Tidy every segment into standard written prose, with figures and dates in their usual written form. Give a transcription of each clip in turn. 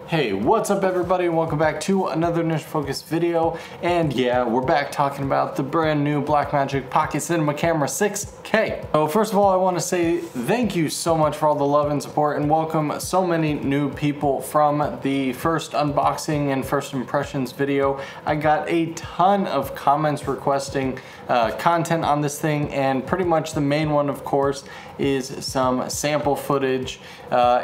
Hey, what's up everybody, and welcome back to another niche focused video. And yeah, we're back talking about the brand new Blackmagic Pocket Cinema Camera 6K. So first of all, I want to say thank you so much for all the love and support, and welcome so many new people from the first unboxing and first impressions video. I got a ton of comments requesting content on this thing, and pretty much the main one, of course, is some sample footage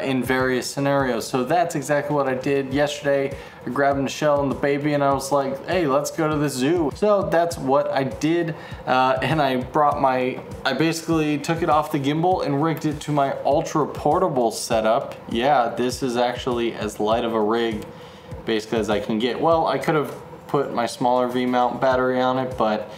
in various scenarios. So that's exactly what I did yesterday. I grabbed Michelle and the baby and I was like, hey, let's go to the zoo. So that's what I did, and I basically took it off the gimbal and rigged it to my ultra portable setup. Yeah, this is actually as light of a rig basically as I can get. Well, I could have put my smaller V-mount battery on it, but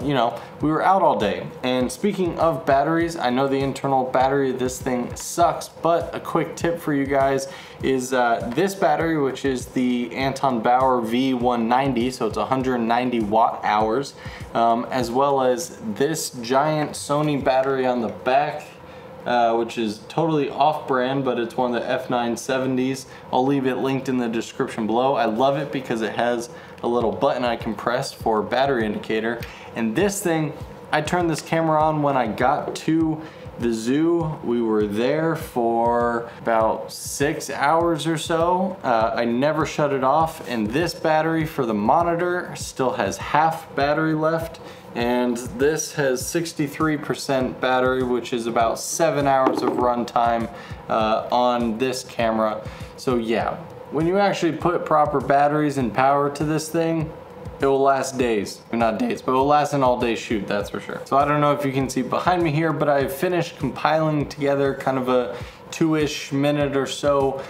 you know, we were out all day. And speaking of batteries, I know the internal battery of this thing sucks, but a quick tip for you guys is this battery, which is the Anton Bauer V190, so it's 190 watt hours, as well as this giant Sony battery on the back, which is totally off-brand, but it's one of the F970s. I'll leave it linked in the description below. I love it because it has a little button I can press for battery indicator. And this thing, I turned this camera on when I got to the zoo. We were there for about 6 hours or so. I never shut it off, and this battery for the monitor still has half battery left. And this has 63% battery, which is about 7 hours of runtime on this camera. So yeah, when you actually put proper batteries and power to this thing, it will last days. Not days, but it will last an all-day shoot, that's for sure. So I don't know if you can see behind me here, but I've finished compiling together kind of a 2-ish minute or so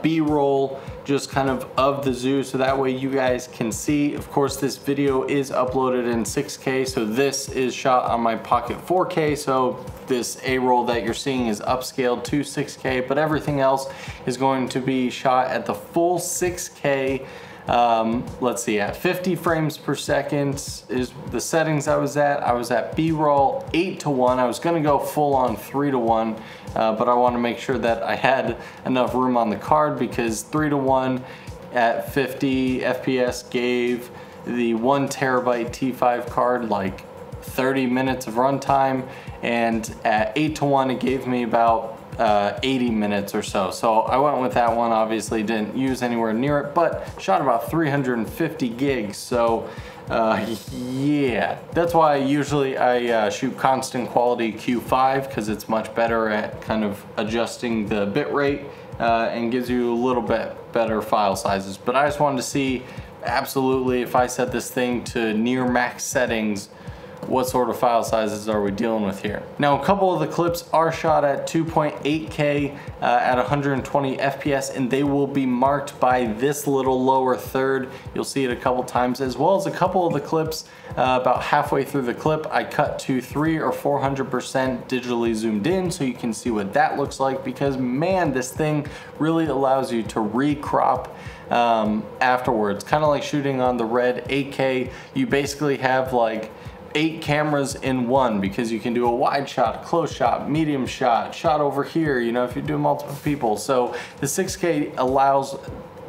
B-roll just kind of the zoo, so that way you guys can see. Of course, this video is uploaded in 6K, so this is shot on my Pocket 4K, so this A-roll that you're seeing is upscaled to 6K, but everything else is going to be shot at the full 6K. Let's see, at 50 frames per second is the settings I was at. I was at B-roll 8:1. I was gonna go full on 3:1, but I want to make sure that I had enough room on the card, because 3:1 at 50 FPS gave the 1 terabyte T5 card like 30 minutes of runtime, and at 8:1 it gave me about 80 minutes or so. So I went with that one. Obviously didn't use anywhere near it, but shot about 350 gigs. So yeah, that's why usually I shoot constant quality Q5, because it's much better at kind of adjusting the bit rate and gives you a little bit better file sizes. But I just wanted to see absolutely, if I set this thing to near max settings, what sort of file sizes are we dealing with here. Now, a couple of the clips are shot at 2.8K at 120 FPS, and they will be marked by this little lower third. You'll see it a couple times, as well as a couple of the clips about halfway through the clip I cut to 300 or 400% digitally zoomed in, so you can see what that looks like, because man, this thing really allows you to recrop afterwards. Kind of like shooting on the Red 8K, you basically have like 8 cameras in one, because you can do a wide shot, close shot, medium shot, shot over here, you know, if you're doing multiple people. So the 6K allows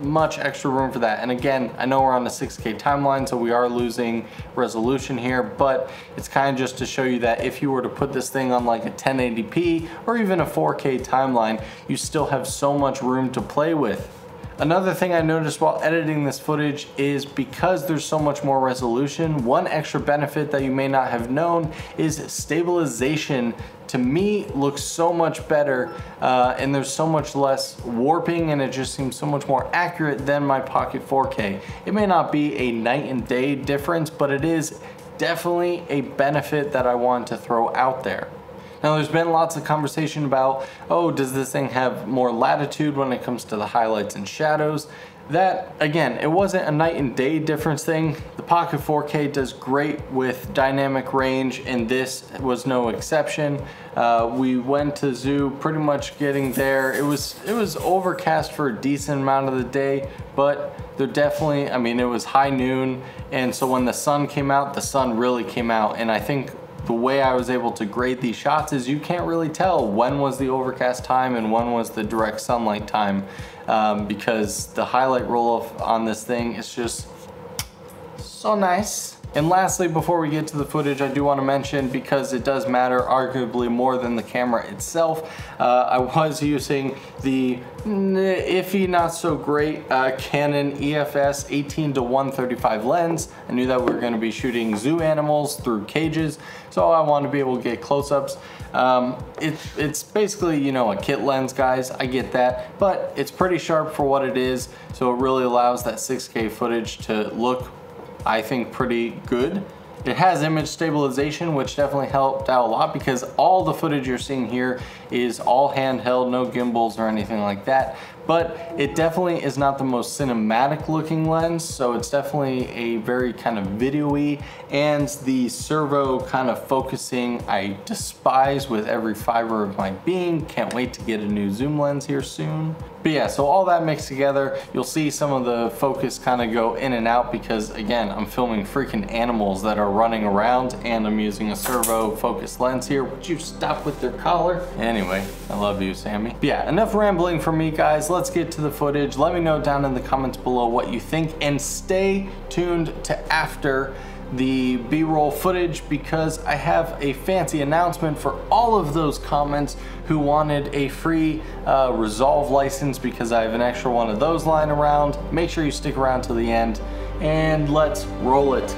much extra room for that. And again, I know we're on a 6K timeline, so we are losing resolution here, but it's kind of just to show you that if you were to put this thing on like a 1080p or even a 4K timeline, you still have so much room to play with. Another thing I noticed while editing this footage is, because there's so much more resolution, one extra benefit that you may not have known is stabilization. To me, looks so much better, and there's so much less warping, and it just seems so much more accurate than my Pocket 4K. It may not be a night and day difference, but it is definitely a benefit that I want to throw out there. Now, there's been lots of conversation about, oh, does this thing have more latitude when it comes to the highlights and shadows? That, again, it wasn't a night and day difference thing. The Pocket 4K does great with dynamic range, and this was no exception. We went to zoo pretty much getting there. It was overcast for a decent amount of the day, but there definitely, I mean, it was high noon, and so when the sun came out, the sun really came out, and I think the way I was able to grade these shots is you can't really tell when was the overcast time and when was the direct sunlight time, because the highlight roll-off on this thing is just so nice. And lastly, before we get to the footage, I do want to mention, because it does matter arguably more than the camera itself, I was using the iffy, not so great Canon EFS 18-135 lens. I knew that we were going to be shooting zoo animals through cages, so I wanted to be able to get close-ups. It's basically, you know, a kit lens, guys, I get that, but it's pretty sharp for what it is, so it really allows that 6K footage to look, I think, pretty good. It has image stabilization, which definitely helped out a lot, because all the footage you're seeing here is all handheld, no gimbals or anything like that. But it definitely is not the most cinematic looking lens, so it's definitely a very kind of video-y, and the servo kind of focusing I despise with every fiber of my being. Can't wait to get a new zoom lens here soon. But yeah, so all that mixed together, you'll see some of the focus kind of go in and out, because again, I'm filming freaking animals that are running around and I'm using a servo focus lens here. Would you stop with their collar? Anyway, I love you, Sammy. But yeah, enough rambling from me, guys. Let's get to the footage. Let me know down in the comments below what you think, and stay tuned to after the B-roll footage, because I have a fancy announcement for all of those comments who wanted a free Resolve license, because I have an extra one of those lying around. Make sure you stick around till the end, and let's roll it.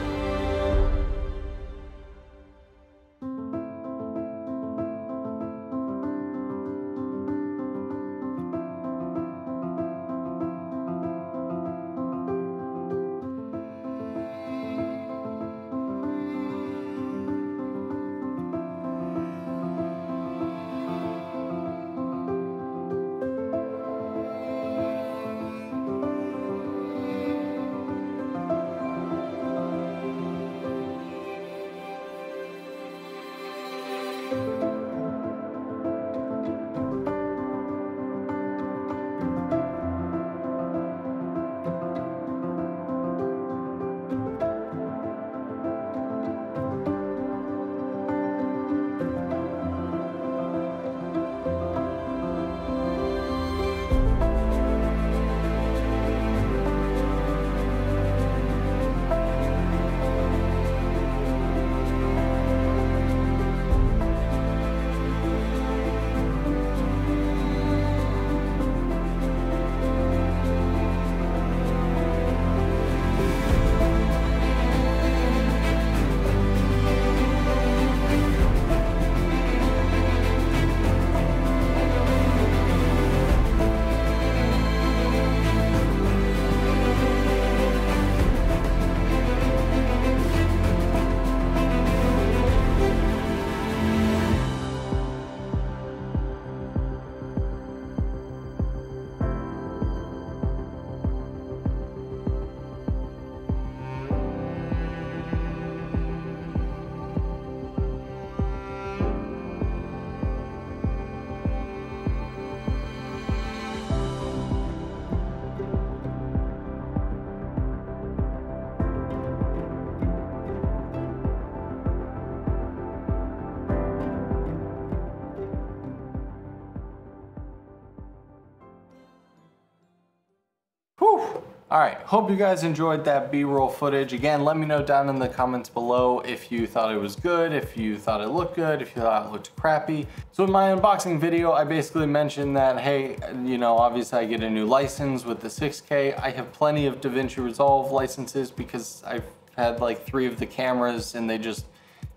All right, hope you guys enjoyed that B-roll footage. Again, let me know down in the comments below if you thought it was good, if you thought it looked good, if you thought it looked crappy. So in my unboxing video, I basically mentioned that, hey, you know, obviously I get a new license with the 6K. I have plenty of DaVinci Resolve licenses because I've had like 3 of the cameras and they just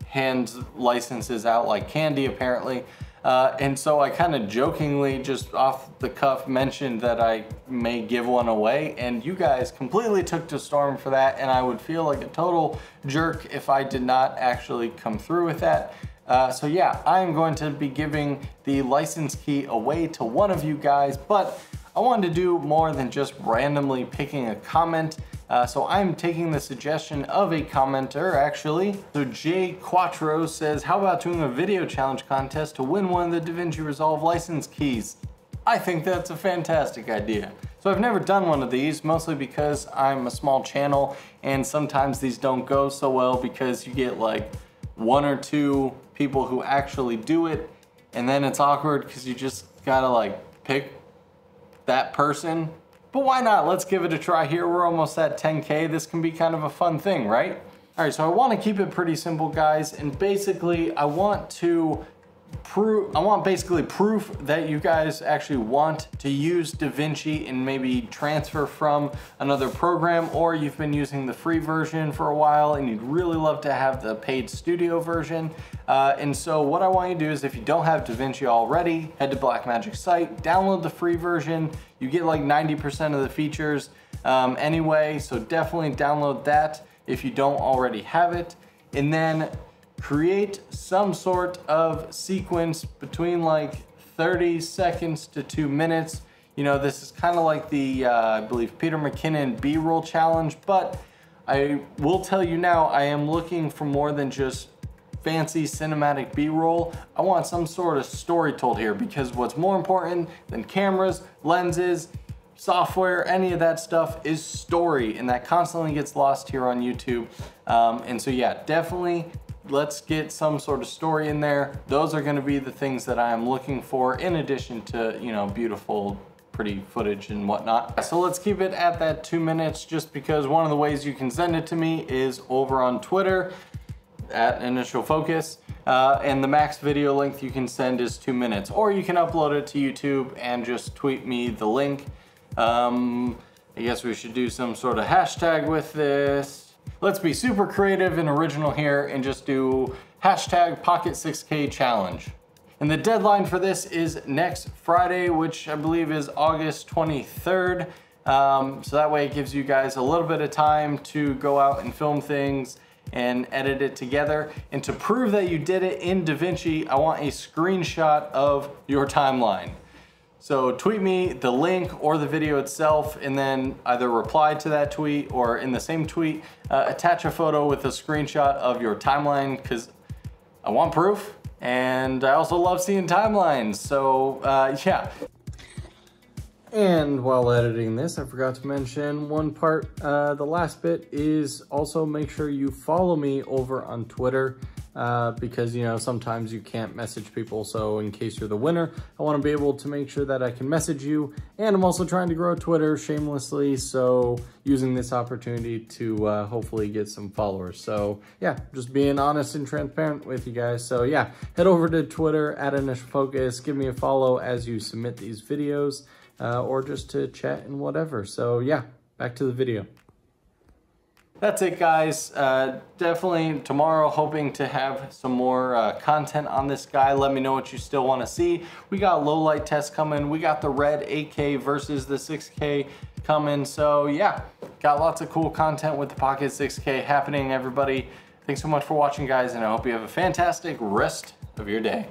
hand licenses out like candy apparently. And so I kind of jokingly, just off the cuff, mentioned that I may give one away, and you guys completely took to storm for that, and I would feel like a total jerk if I did not actually come through with that. So yeah, I'm going to be giving the license key away to one of you guys, but I wanted to do more than just randomly picking a comment. So I'm taking the suggestion of a commenter, actually. So Jay Quattro says, how about doing a video challenge contest to win one of the DaVinci Resolve license keys? I think that's a fantastic idea. So I've never done one of these, mostly because I'm a small channel and sometimes these don't go so well because you get like one or two people who actually do it, and then it's awkward because you just gotta like pick that person. But why not? Let's give it a try here. We're almost at 10K. This can be kind of a fun thing, right? All right, so I want to keep it pretty simple, guys, and basically I want basically proof that you guys actually want to use DaVinci and maybe transfer from another program, or you've been using the free version for a while and you'd really love to have the paid studio version. And so what I want you to do is, if you don't have DaVinci already, head to Blackmagic's site, download the free version. You get like 90% of the features anyway, so definitely download that if you don't already have it. And then create some sort of sequence between like 30 seconds to 2 minutes. You know, this is kind of like the, I believe, Peter McKinnon B-roll challenge, but I will tell you now, I am looking for more than just fancy cinematic B-roll. I want some sort of story told here, because what's more important than cameras, lenses, software, any of that stuff is story, and that constantly gets lost here on YouTube. And so yeah, definitely let's get some sort of story in there. Those are gonna be the things that I am looking for, in addition to, you know, beautiful, pretty footage and whatnot. So let's keep it at that 2 minutes, just because one of the ways you can send it to me is over on Twitter at Initial Focus. And the max video length you can send is 2 minutes, or you can upload it to YouTube and just tweet me the link. I guess we should do some sort of hashtag with this. Let's be super creative and original here and just do hashtag Pocket 6K challenge. And the deadline for this is next Friday, which I believe is August 23rd. So that way it gives you guys a little bit of time to go out and film things and edit it together. And to prove that you did it in DaVinci, I want a screenshot of your timeline. So tweet me the link or the video itself, and then either reply to that tweet, or in the same tweet, attach a photo with a screenshot of your timeline, because I want proof, and I also love seeing timelines. So yeah. And while editing this, I forgot to mention one part. The last bit is also make sure you follow me over on Twitter, because, you know, sometimes you can't message people. So in case you're the winner, I want to be able to make sure that I can message you. And I'm also trying to grow Twitter shamelessly, so using this opportunity to hopefully get some followers. So yeah, just being honest and transparent with you guys. So yeah, head over to Twitter at Initial Focus, give me a follow as you submit these videos, or just to chat and whatever. So yeah, back to the video. That's it, guys. Definitely tomorrow hoping to have some more content on this guy. Let me know what you still want to see. We got low light tests coming. We got the red 8K versus the 6K coming. So yeah, got lots of cool content with the Pocket 6K happening, everybody. Thanks so much for watching, guys, and I hope you have a fantastic rest of your day.